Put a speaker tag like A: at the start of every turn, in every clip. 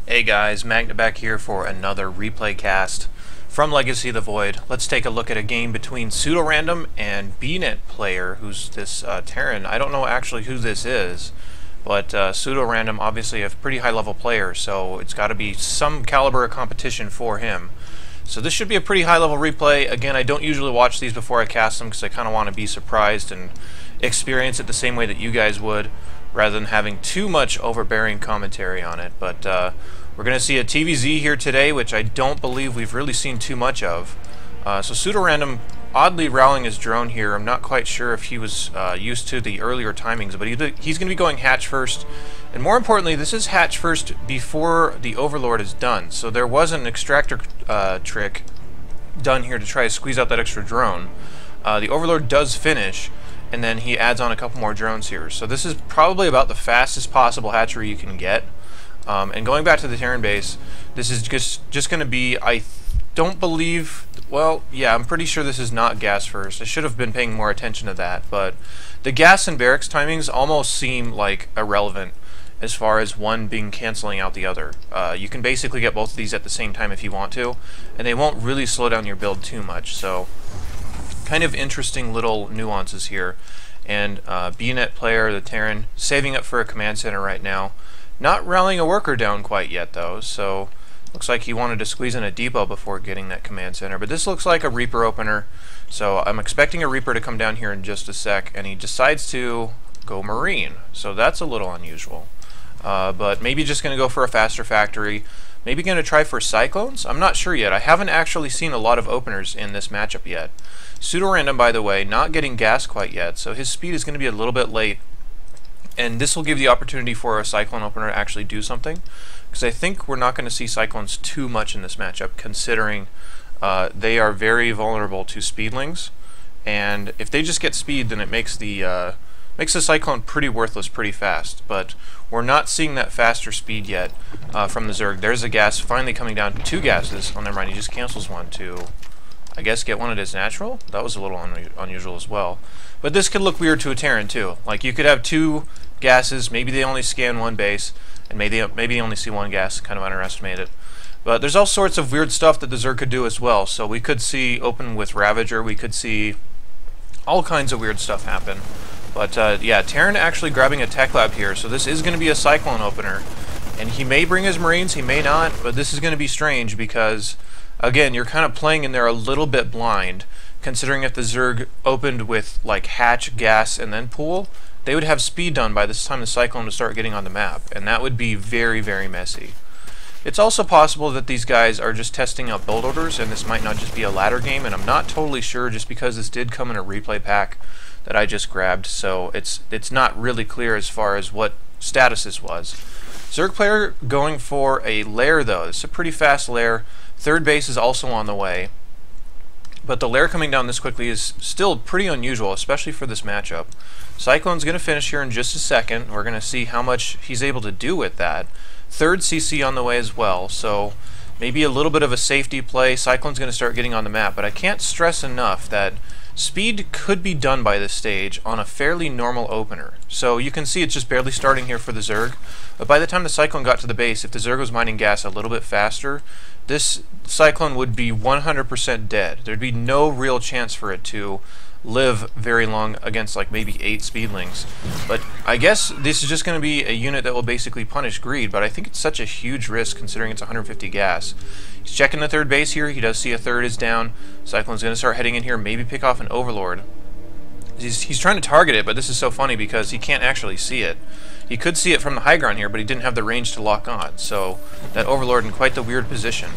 A: Hey guys, Magna back here for another replay cast from Legacy of the Void. Let's take a look at a game between PseudoRandom and BNet Player, who's this Terran. I don't know actually who this is, but PseudoRandom obviously a pretty high level player, so it's got to be some caliber of competition for him. So this should be a pretty high level replay. Again, I don't usually watch these before I cast them because I kind of want to be surprised and experience it the same way that you guys would, rather than having too much overbearing commentary on it. But we're going to see a TVZ here today, which I don't believe we've really seen too much of. So PseudoRandom oddly rallying his drone here. I'm not quite sure if he was used to the earlier timings, but he's going to be going hatch first. And more importantly, this is hatch first before the Overlord is done. So there was an extractor trick done here to try to squeeze out that extra drone. The Overlord does finish, and then he adds on a couple more drones here. So this is probably about the fastest possible hatchery you can get. And going back to the Terran base, this is just going to be, I don't believe, well, yeah, I'm pretty sure this is not gas first. I should have been paying more attention to that, but the gas and barracks timings almost seem like irrelevant as far as one being canceling out the other. You can basically get both of these at the same time if you want to, and they won't really slow down your build too much. So kind of interesting little nuances here. And BNet Player, the Terran, saving up for a command center right now. Not rallying a worker down quite yet though, so looks like he wanted to squeeze in a depot before getting that command center. But this looks like a Reaper opener, so I'm expecting a Reaper to come down here in just a sec, and he decides to go Marine, so that's a little unusual. But maybe just going to go for a faster factory. Maybe going to try for Cyclones? I'm not sure yet. I haven't actually seen a lot of openers in this matchup yet. PseudoRandom, by the way, not getting gas quite yet, so his speed is going to be a little bit late. And this will give the opportunity for a Cyclone opener to actually do something, because I think we're not going to see Cyclones too much in this matchup, considering they are very vulnerable to Speedlings. And if they just get speed, then it makes the Cyclone pretty worthless pretty fast. But we're not seeing that faster speed yet from the Zerg. There's a gas finally coming down. Two gases. Oh, never mind. He just cancels one to, I guess, get one at his natural. That was a little unusual as well. But this could look weird to a Terran too. Like, you could have two gases, maybe they only scan one base, and maybe they only see one gas, kind of underestimate it. But there's all sorts of weird stuff that the Zerg could do as well. So we could see open with Ravager, we could see all kinds of weird stuff happen. But yeah, Terran actually grabbing a Tech Lab here, so this is going to be a Cyclone opener. And he may bring his Marines, he may not, but this is going to be strange because, again, you're kind of playing in there a little bit blind, considering if the Zerg opened with like hatch, gas, and then pool, they would have speed done by this time the Cyclone would start getting on the map, and that would be very, very messy. It's also possible that these guys are just testing out build orders, and this might not just be a ladder game, and I'm not totally sure just because this did come in a replay pack that I just grabbed, so it's not really clear as far as what status this was. Zerg player going for a lair though. It's a pretty fast lair. Third base is also on the way. But the lair coming down this quickly is still pretty unusual, especially for this matchup. Cyclone's going to finish here in just a second. We're going to see how much he's able to do with that. Third CC on the way as well, so maybe a little bit of a safety play. Cyclone's going to start getting on the map, but I can't stress enough that speed could be done by this stage on a fairly normal opener. So you can see it's just barely starting here for the Zerg, but by the time the Cyclone got to the base, if the Zerg was mining gas a little bit faster, this Cyclone would be 100% dead. There'd be no real chance for it to live very long against like maybe 8 Speedlings. But I guess this is just going to be a unit that will basically punish greed, but I think it's such a huge risk considering it's 150 gas. He's checking the third base here. He does see a third is down. Cyclone's going to start heading in here, maybe pick off an Overlord. He's trying to target it, but this is so funny because he can't actually see it. He could see it from the high ground here, but he didn't have the range to lock on, so that Overlord in quite the weird position.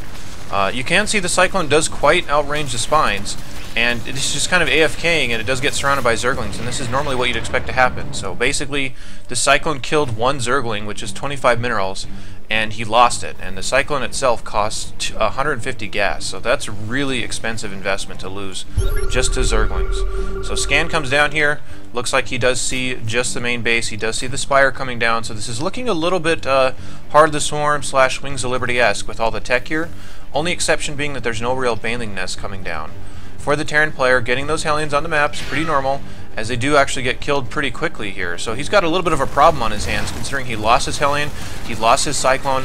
A: You can see the Cyclone does quite outrange the Spines, and it's just kind of AFKing, and it does get surrounded by Zerglings, and this is normally what you'd expect to happen. So basically, the Cyclone killed one Zergling, which is 25 minerals, and he lost it. And the Cyclone itself costs 150 gas, so that's a really expensive investment to lose just to Zerglings. So Scan comes down here. Looks like he does see just the main base. He does see the Spire coming down, so this is looking a little bit Heart of the Swarm / Wings of Liberty-esque with all the tech here. Only exception being that there's no real Baneling Nest coming down. For the Terran player, getting those Hellions on the map is pretty normal, as they do actually get killed pretty quickly here. So he's got a little bit of a problem on his hands, considering he lost his Hellion, he lost his Cyclone,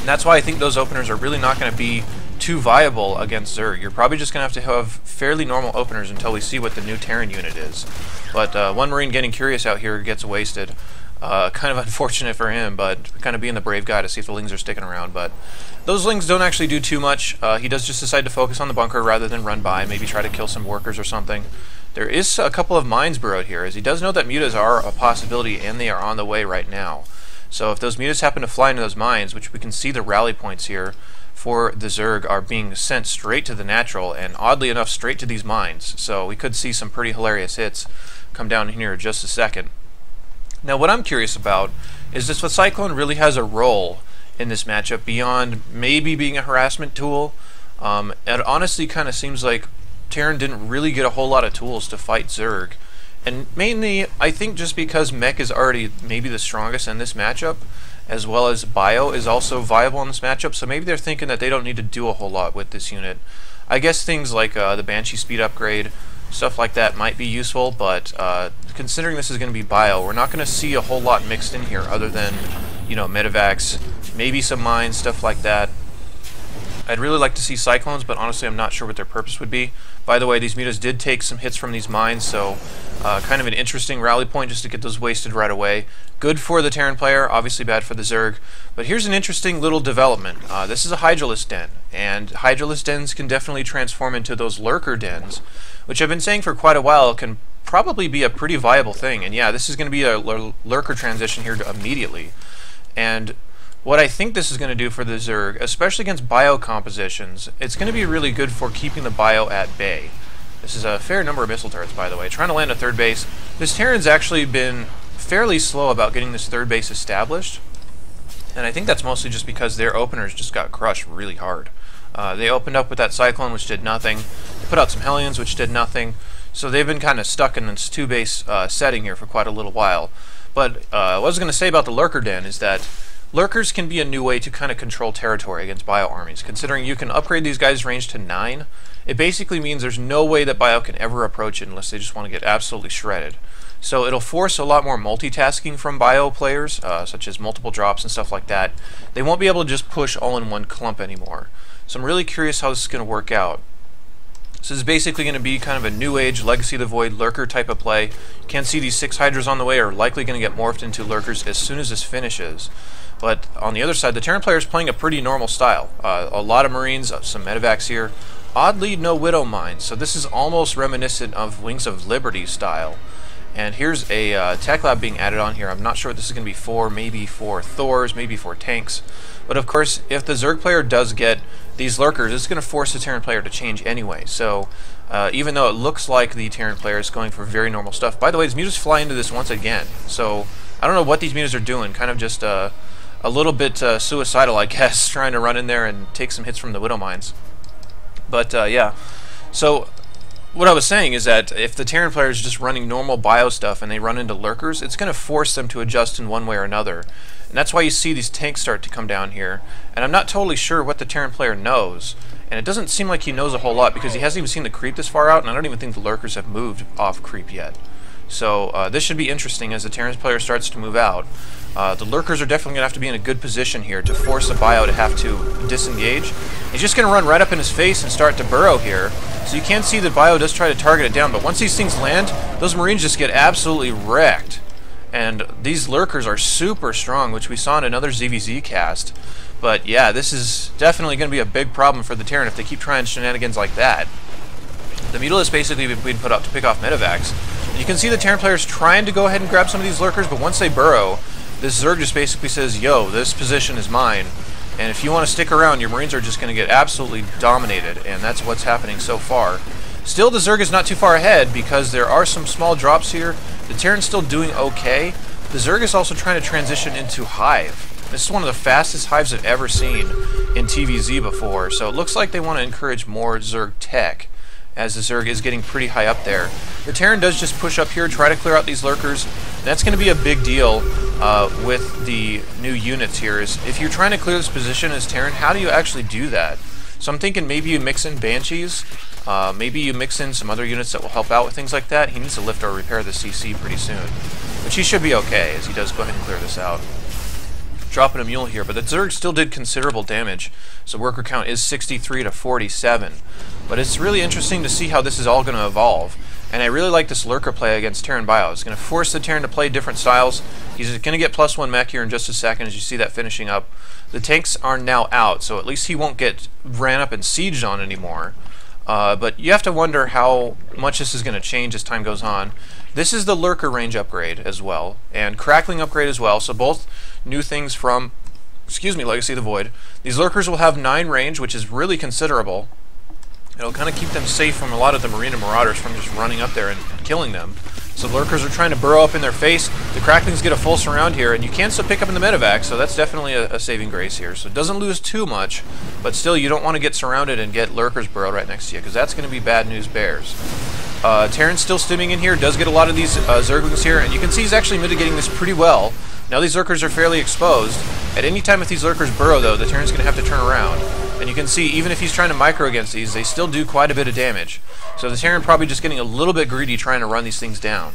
A: And that's why I think those openers are really not going to be too viable against Zerg. You're probably just going to have fairly normal openers until we see what the new Terran unit is. But one Marine getting curious out here gets wasted. Kind of unfortunate for him, but kind of being the brave guy to see if the Lings are sticking around. But those Lings don't actually do too much. He does just decide to focus on the bunker rather than run by, maybe try to kill some workers or something. There is a couple of mines burrowed here, as he does know that mutas are a possibility, and they are on the way right now. So if those mutas happen to fly into those mines, which we can see the rally points here for the Zerg are being sent straight to the natural, and oddly enough straight to these mines. So we could see some pretty hilarious hits come down here in just a second. Now what I'm curious about is if the Cyclone really has a role in this matchup beyond maybe being a harassment tool. It honestly kind of seems like Terran didn't really get a whole lot of tools to fight Zerg. And mainly, I think just because Mech is already maybe the strongest in this matchup, as well as Bio is also viable in this matchup, so maybe they're thinking that they don't need to do a whole lot with this unit. I guess things like the Banshee speed upgrade, stuff like that might be useful, but considering this is going to be Bio, we're not going to see a whole lot mixed in here other than, you know, Medivacs, maybe some mines, stuff like that. I'd really like to see Cyclones, but honestly I'm not sure what their purpose would be. By the way, these mutas did take some hits from these mines, so kind of an interesting rally point just to get those wasted right away. Good for the Terran player, obviously bad for the Zerg. But here's an interesting little development. This is a Hydralisk den, and Hydralisk dens can definitely transform into those Lurker dens, which I've been saying for quite a while can probably be a pretty viable thing. And yeah, this is going to be a Lurker transition here immediately. And what I think this is going to do for the Zerg, especially against Bio compositions, it's going to be really good for keeping the Bio at bay. This is a fair number of missile turrets, by the way. Trying to land a third base. This Terran's actually been fairly slow about getting this third base established, and I think that's mostly just because their openers just got crushed really hard. They opened up with that Cyclone, which did nothing. They put out some Hellions, which did nothing. So they've been kind of stuck in this two-base setting here for quite a little while. But what I was going to say about the Lurker Den is that Lurkers can be a new way to kind of control territory against Bio armies. Considering you can upgrade these guys' range to 9, it basically means there's no way that Bio can ever approach it unless they just want to get absolutely shredded. So it'll force a lot more multitasking from Bio players, such as multiple drops and stuff like that. They won't be able to just push all in one clump anymore. So I'm really curious how this is going to work out. So this is basically going to be kind of a new age Legacy of the Void Lurker type of play. You can see these 6 Hydras on the way are likely going to get morphed into Lurkers as soon as this finishes. But on the other side, the Terran player is playing a pretty normal style. A lot of Marines, some Medivacs here. Oddly, no Widow Mines, so this is almost reminiscent of Wings of Liberty style. And here's a Tech Lab being added on here. I'm not sure what this is going to be for, maybe for Thors, maybe for tanks. But of course, if the Zerg player does get these Lurkers, it's going to force the Terran player to change anyway. So even though it looks like the Terran player is going for very normal stuff. By the way, these mutas fly into this once again. So I don't know what these mutas are doing, kind of just a little bit suicidal, I guess, trying to run in there and take some hits from the Widow Mines. But yeah, so what I was saying is that if the Terran player is just running normal Bio stuff and they run into Lurkers, it's going to force them to adjust in one way or another. And that's why you see these tanks start to come down here. And I'm not totally sure what the Terran player knows. And it doesn't seem like he knows a whole lot because he hasn't even seen the creep this far out, and I don't even think the Lurkers have moved off creep yet. So this should be interesting as the Terran player starts to move out. The Lurkers are definitely going to have to be in a good position here to force the Bio to have to disengage. He's just going to run right up in his face and start to burrow here. So you can see that Bio does try to target it down, but once these things land, those Marines just get absolutely wrecked. And these Lurkers are super strong, which we saw in another ZvZ cast. But yeah, this is definitely going to be a big problem for the Terran if they keep trying shenanigans like that. The Mutalisk basically being put out to pick off Medivacs. You can see the Terran players trying to go ahead and grab some of these Lurkers, but once they burrow, this Zerg just basically says, yo, this position is mine. And if you want to stick around, your Marines are just going to get absolutely dominated, and that's what's happening so far. Still, the Zerg is not too far ahead because there are some small drops here. The Terran's still doing okay. The Zerg is also trying to transition into Hive. This is one of the fastest Hives I've ever seen in TVZ before, so it looks like they want to encourage more Zerg tech, as the Zerg is getting pretty high up there. The Terran does just push up here, try to clear out these Lurkers. That's going to be a big deal with the new units here. Is if you're trying to clear this position as Terran, how do you actually do that? So I'm thinking maybe you mix in Banshees, maybe you mix in some other units that will help out with things like that. He needs to lift or repair the CC pretty soon, which he should be okay as he does go ahead and clear this out. dropping a mule here, but the Zerg still did considerable damage. So worker count is 63 to 47. But it's really interesting to see how this is all going to evolve. And I really like this lurker play against Terran Bio. It's going to force the Terran to play different styles. He's going to get +1 mech here in just a second as you see that finishing up. The tanks are now out, so at least he won't get ran up and sieged on anymore. But you have to wonder how much this is going to change as time goes on. This is the lurker range upgrade as well, and crackling upgrade as well, so both new things from, Legacy of the Void. These lurkers will have 9 range, which is really considerable. It'll kind of keep them safe from a lot of the Marine and Marauders from just running up there and killing them. So lurkers are trying to burrow up in their face. The cracklings get a full surround here, and you can still pick up in the medevac, so that's definitely a saving grace here. So it doesn't lose too much, but still you don't want to get surrounded and get lurkers burrowed right next to you, because that's going to be bad news bears. Terran's still stimming in here, does get a lot of these Zerglings here, and you can see he's actually mitigating this pretty well. Now these lurkers are fairly exposed. At any time if these lurkers burrow, though, the Terran's going to have to turn around. And you can see, even if he's trying to micro against these, they still do quite a bit of damage. So the Terran probably just getting a little bit greedy trying to run these things down.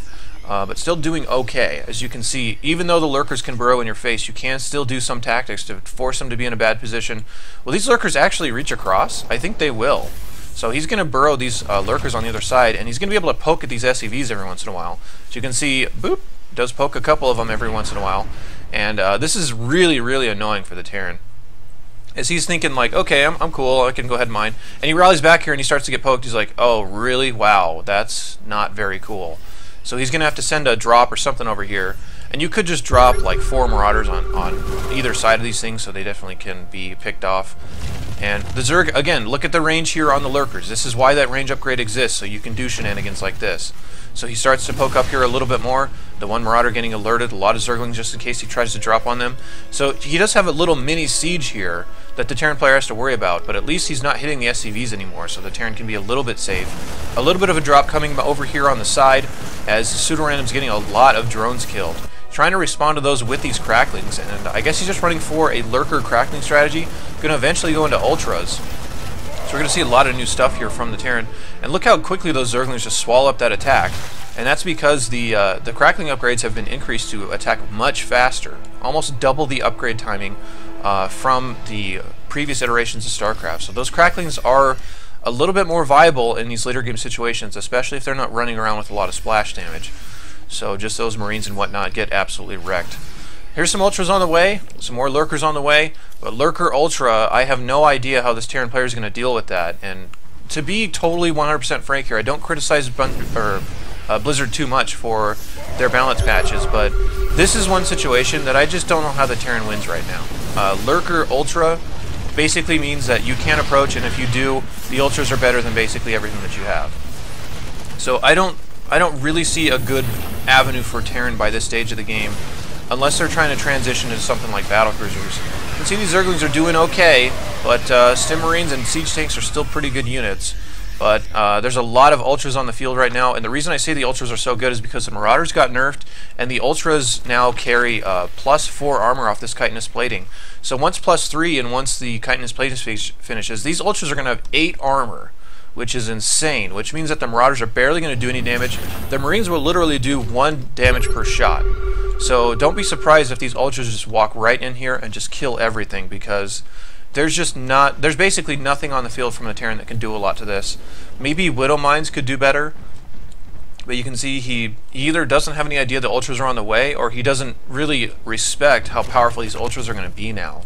A: But still doing okay. As you can see, even though the lurkers can burrow in your face, you can still do some tactics to force them to be in a bad position. Will these lurkers actually reach across? I think they will. So he's going to burrow these lurkers on the other side, and he's going to be able to poke at these SCVs every once in a while. So you can see, boop, does poke a couple of them every once in a while. And this is really, really annoying for the Terran. As he's thinking like, okay, I'm cool, I can go ahead and mine. And he rallies back here and he starts to get poked. He's like, oh, really? Wow, that's not very cool. So he's going to have to send a drop or something over here. And you could just drop like 4 Marauders on either side of these things, so they definitely can be picked off. And the Zerg, again, look at the range here on the lurkers. This is why that range upgrade exists, so you can do shenanigans like this. So he starts to poke up here a little bit more. The one Marauder getting alerted, a lot of Zerglings just in case he tries to drop on them. So he does have a little mini siege here that the Terran player has to worry about, but at least he's not hitting the SCVs anymore, so the Terran can be a little bit safe. A little bit of a drop coming over here on the side as PseudoRandom's getting a lot of drones killed. Trying to respond to those with these cracklings, and I guess he's just running for a lurker crackling strategy. Going to eventually go into ultras. So we're going to see a lot of new stuff here from the Terran. And look how quickly those Zerglings just swallow up that attack. And that's because the crackling upgrades have been increased to attack much faster. Almost double the upgrade timing from the previous iterations of StarCraft. So those cracklings are a little bit more viable in these later game situations, especially if they're not running around with a lot of splash damage. So just those Marines and whatnot get absolutely wrecked. Here's some Ultras on the way, some more Lurkers on the way, but Lurker Ultra, I have no idea how this Terran player is going to deal with that. And to be totally 100% frank here, I don't criticize Blizzard too much for their balance patches, but this is one situation that I just don't know how the Terran wins right now. Lurker Ultra basically means that you can't approach, and if you do, the Ultras are better than basically everything that you have. So I don't really see a good avenue for Terran by this stage of the game, unless they're trying to transition into something like battlecruisers. You can see these Zerglings are doing okay, but Stim Marines and Siege Tanks are still pretty good units. But there's a lot of Ultras on the field right now, and the reason I say the Ultras are so good is because the Marauders got nerfed, and the Ultras now carry +4 armor off this chitinous plating. So once +3 and once the chitinous plating finishes, these Ultras are going to have 8 armor, which is insane, which means that the Marauders are barely going to do any damage. The Marines will literally do 1 damage per shot. So don't be surprised if these Ultras just walk right in here and just kill everything, because there's basically nothing on the field from the Terran that can do a lot to this. Maybe Widow Mines could do better, but you can see he either doesn't have any idea the Ultras are on the way, or he doesn't really respect how powerful these Ultras are going to be now.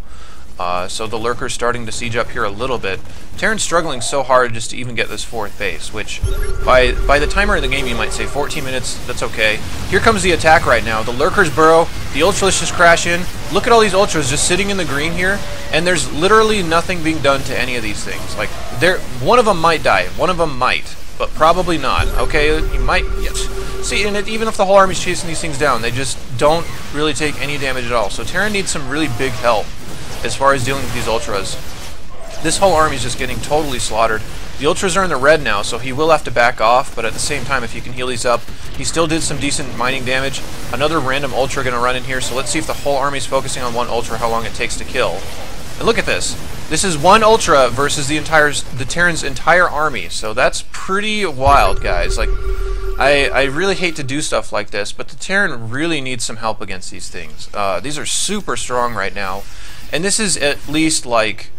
A: So the Lurker's starting to siege up here a little bit. Terran's struggling so hard just to even get this 4th base, which by the timer in the game you might say 14 minutes, that's okay. Here comes the attack right now. The Lurkers burrow, the Ultras just crash in. Look at all these Ultras just sitting in the green here, and there's literally nothing being done to any of these things. Like, one of them might die, one of them might, but probably not. Okay, you might, yes. See, and even if the whole army's chasing these things down, they just don't really take any damage at all. So Terran needs some really big help as far as dealing with these Ultras. This whole army is just getting totally slaughtered. The Ultras are in the red now, so he will have to back off, but at the same time, if you can heal these up, he still did some decent mining damage. Another random Ultra going to run in here, so let's see if the whole army is focusing on one Ultra, how long it takes to kill. And look at this. This is one Ultra versus the Terran's entire army, so that's pretty wild, guys. Like, I really hate to do stuff like this, but the Terran really needs some help against these things. These are super strong right now, and this is at least like,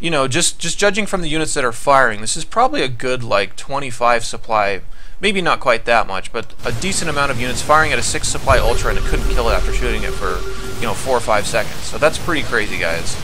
A: you know, just judging from the units that are firing, this is probably a good like 25 supply, maybe not quite that much, but a decent amount of units firing at a 6 supply Ultra, and it couldn't kill it after shooting it for, you know, 4 or 5 seconds. So that's pretty crazy, guys.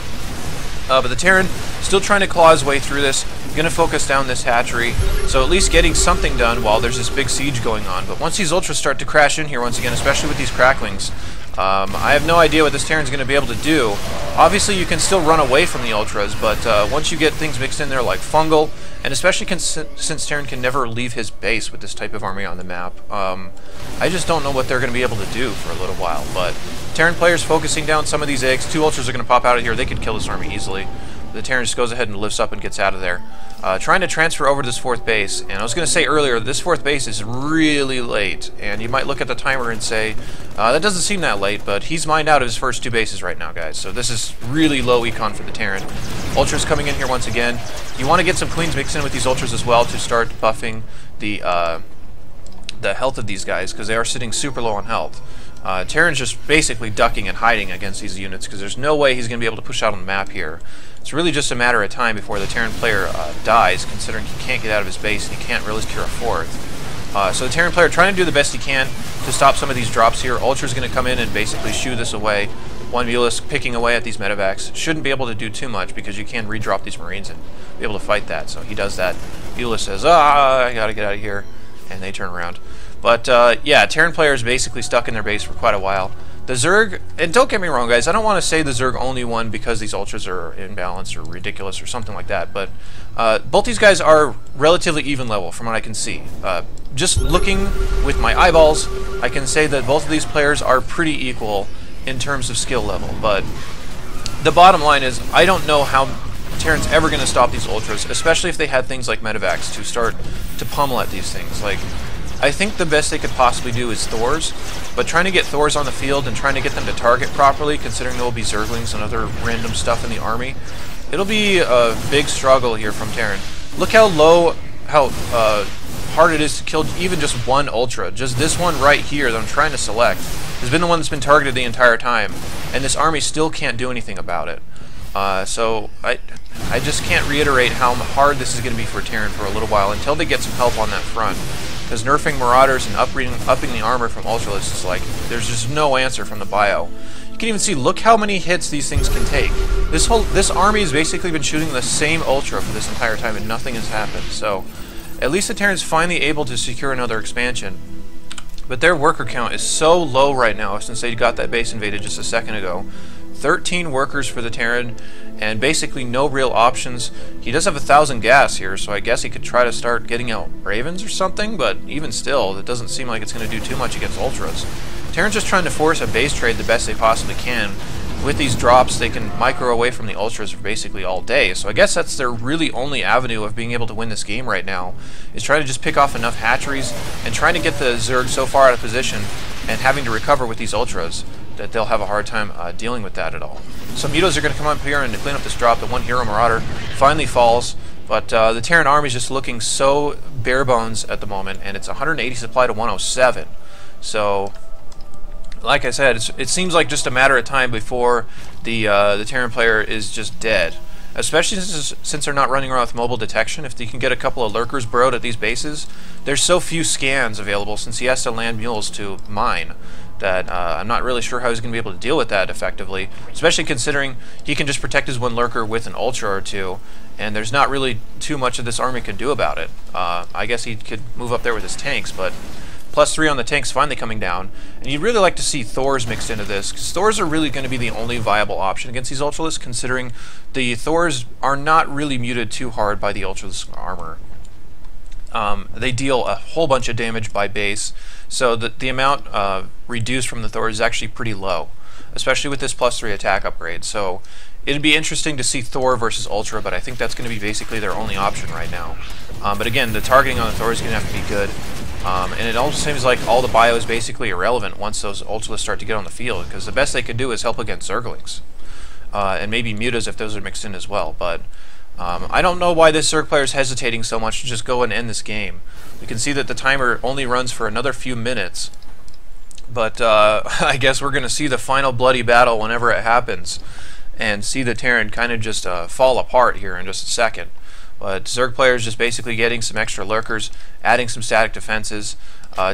A: But the Terran still trying to claw his way through this. Going to focus down this hatchery, so at least getting something done while there's this big siege going on. But once these Ultras start to crash in here once again, especially with these cracklings, I have no idea what this Terran's going to be able to do. Obviously, you can still run away from the Ultras, but once you get things mixed in there like fungal, and especially since Terran can never leave his base with this type of army on the map, I just don't know what they're going to be able to do for a little while. But Terran players focusing down some of these eggs. 2 Ultras are going to pop out of here. They could kill this army easily. The Terran just goes ahead and lifts up and gets out of there. Trying to transfer over to this 4th base, and I was going to say earlier, this 4th base is really late, and you might look at the timer and say, that doesn't seem that late, but he's mined out of his first 2 bases right now, guys, so this is really low econ for the Terran. Ultras coming in here once again. You want to get some queens mixed in with these Ultras as well to start buffing the health of these guys, because they are sitting super low on health. Terran's just basically ducking and hiding against these units, because there's no way he's going to be able to push out on the map here. It's really just a matter of time before the Terran player dies, considering he can't get out of his base and he can't really secure a 4th. So the Terran player trying to do the best he can to stop some of these drops here. Ultra's going to come in and basically shoo this away. One Mulus picking away at these medevacs. Shouldn't be able to do too much because you can redrop these Marines and be able to fight that. So he does that. Mulus says, I gotta get out of here, and they turn around. But yeah, Terran player is basically stuck in their base for quite a while. The Zerg, and don't get me wrong, guys, I don't want to say the Zerg only won because these Ultras are imbalanced or ridiculous or something like that, but both these guys are relatively even level from what I can see. Just looking with my eyeballs, I can say that both of these players are pretty equal in terms of skill level, but the bottom line is I don't know how Terran's ever going to stop these Ultras, especially if they had things like medevacs to start to pummel at these things. Like, I think the best they could possibly do is Thors, but trying to get Thors on the field and trying to get them to target properly, considering there will be Zerglings and other random stuff in the army, it'll be a big struggle here from Terran. Look how hard it is to kill even just one Ultra. Just this one right here that I'm trying to select has been the one that's been targeted the entire time, and this army still can't do anything about it. So I just can't reiterate how hard this is going to be for Terran for a little while until they get some help on that front. Because nerfing Marauders and upping the armor from Ultralists is like, there's just no answer from the bio. You can even see, look how many hits these things can take. This army has basically been shooting the same Ultra for this entire time and nothing has happened. So, at least the Terran's finally able to secure another expansion. But their worker count is so low right now since they got that base invaded just a second ago. 13 workers for the Terran, and basically no real options. He does have 1,000 gas here, so I guess he could try to start getting out Ravens or something, but even still, it doesn't seem like it's going to do too much against Ultras. Terran's just trying to force a base trade the best they possibly can. With these drops, they can micro away from the Ultras for basically all day, so I guess that's their really only avenue of being able to win this game right now, is trying to just pick off enough hatcheries and trying to get the Zerg so far out of position and having to recover with these Ultras that they'll have a hard time dealing with that at all. Some Mutos are going to come up here and clean up this drop. The one Hero Marauder finally falls, but the Terran army is just looking so bare bones at the moment, and it's 180 supply to 107. So, like I said, it seems like just a matter of time before the Terran player is just dead. Especially since they're not running around with mobile detection. If they can get a couple of lurkers burrowed at these bases, there's so few scans available since he has to land mules to mine that I'm not really sure how he's going to be able to deal with that effectively, especially considering he can just protect his one lurker with an Ultra or two, and there's not really too much of this army can do about it. I guess he could move up there with his tanks, but +3 on the tanks finally coming down, and you'd really like to see Thors mixed into this, because Thors are really going to be the only viable option against these Ultralists, considering the Thors are not really muted too hard by the Ultralisk armor. They deal a whole bunch of damage by base, so the amount reduced from the Thor is actually pretty low, especially with this +3 attack upgrade. So it'd be interesting to see Thor versus Ultra, but I think that's going to be basically their only option right now. But again, the targeting on the Thor is going to have to be good, and it almost seems like all the bio is basically irrelevant once those Ultralists start to get on the field, because the best they could do is help against Zerglings, and maybe Mutas if those are mixed in as well. But I don't know why this Zerg player is hesitating so much to just go and end this game. We can see that the timer only runs for another few minutes. But I guess we're going to see the final bloody battle whenever it happens, and see the Terran kind of just fall apart here in just a second. But Zerg player is just basically getting some extra lurkers, adding some static defenses.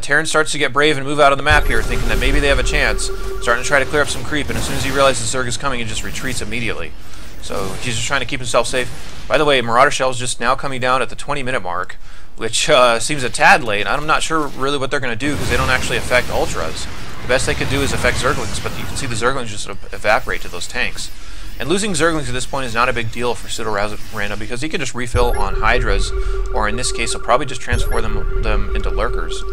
A: Terran starts to get brave and move out of the map here, thinking that maybe they have a chance, starting to try to clear up some creep, and as soon as he realizes Zerg is coming, he just retreats immediately. So he's just trying to keep himself safe. By the way, Marauder Shell is just now coming down at the 20-minute mark, which seems a tad late. I'm not sure really what they're going to do because they don't actually affect Ultras. The best they could do is affect Zerglings, but you can see the Zerglings just sort of evaporate to those tanks. And losing Zerglings at this point is not a big deal for PseudoRandom because he can just refill on Hydras, or in this case, he'll probably just transfer them into Lurkers.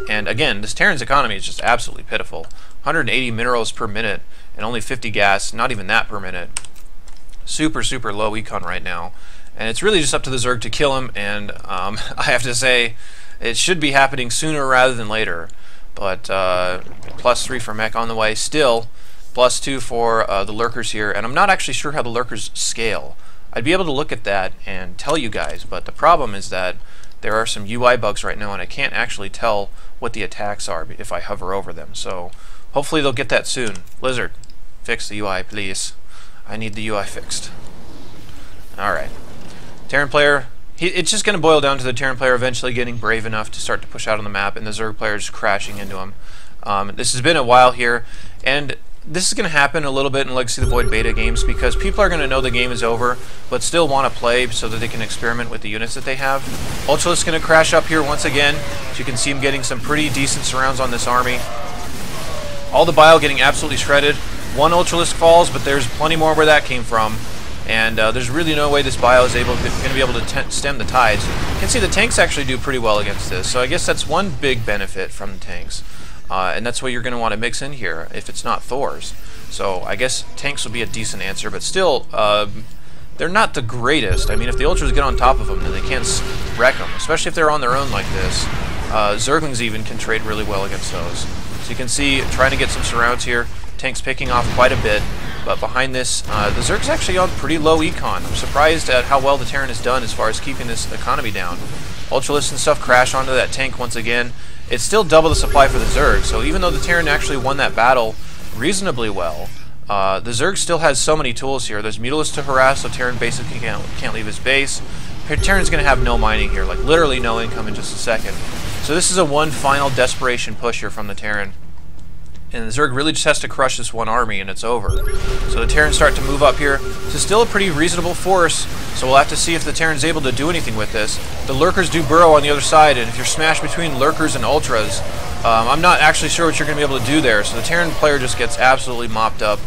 A: And again, this Terran's economy is just absolutely pitiful. 180 minerals per minute and only 50 gas, not even that per minute. Super, super low econ right now. And it's really just up to the Zerg to kill him, and I have to say, it should be happening sooner rather than later. But +3 for mech on the way still. +2 for the lurkers here, and I'm not actually sure how the lurkers scale. I'd be able to look at that and tell you guys, but the problem is that there are some UI bugs right now and I can't actually tell what the attacks are if I hover over them. So hopefully they'll get that soon. Blizzard, fix the UI please. I need the UI fixed. Alright. Terran player, it's just going to boil down to the Terran player eventually getting brave enough to start to push out on the map and the Zerg player just crashing into him. This has been a while here, and this is going to happen a little bit in Legacy of the Void beta games because people are going to know the game is over but still want to play so that they can experiment with the units that they have. Ultralisk is going to crash up here once again. As you can see him getting some pretty decent surrounds on this army. All the bile getting absolutely shredded. One Ultralisk falls, but there's plenty more where that came from. And there's really no way this bile is going to be able to stem the tides. You can see the tanks actually do pretty well against this, so I guess that's one big benefit from the tanks. And that's what you're going to want to mix in here if it's not Thors. So I guess tanks will be a decent answer, but still, they're not the greatest. I mean, if the Ultras get on top of them, then they can't wreck them, especially if they're on their own like this. Zerglings even can trade really well against those. So you can see, trying to get some surrounds here, tanks picking off quite a bit, but behind this, the Zerg's actually on pretty low econ. I'm surprised at how well the Terran has done as far as keeping this economy down. Ultralisks and stuff crash onto that tank once again. It's still double the supply for the Zerg, so even though the Terran actually won that battle reasonably well, the Zerg still has so many tools here. There's Mutalisks to harass, so Terran basically can't leave his base. Terran's going to have no mining here, like literally no income in just a second. So this is a one final desperation push here from the Terran. And the Zerg really just has to crush this one army and it's over. So the Terrans start to move up here. This is still a pretty reasonable force, so we'll have to see if the Terran's able to do anything with this. The Lurkers do burrow on the other side, and if you're smashed between Lurkers and Ultras, I'm not actually sure what you're going to be able to do there. So the Terran player just gets absolutely mopped up,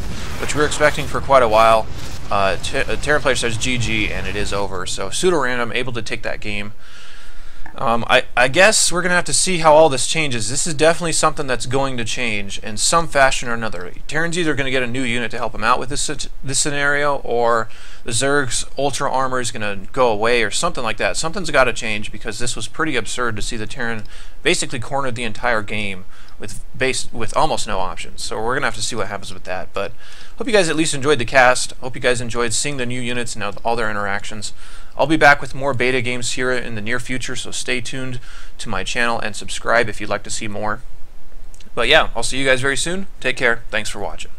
A: which we were expecting for quite a while. Terran player says GG, and it is over. So PseudoRandom able to take that game. I guess we're going to have to see how all this changes. This is definitely something that's going to change in some fashion or another. Terran's either going to get a new unit to help him out with this scenario, or the Zerg's Ultra Armor is going to go away or something like that. Something's got to change because this was pretty absurd to see the Terran basically cornered the entire game with almost no options. So we're going to have to see what happens with that. But hope you guys at least enjoyed the cast. Hope you guys enjoyed seeing the new units and all their interactions. I'll be back with more beta games here in the near future, so stay tuned to my channel and subscribe if you'd like to see more. But yeah, I'll see you guys very soon. Take care. Thanks for watching.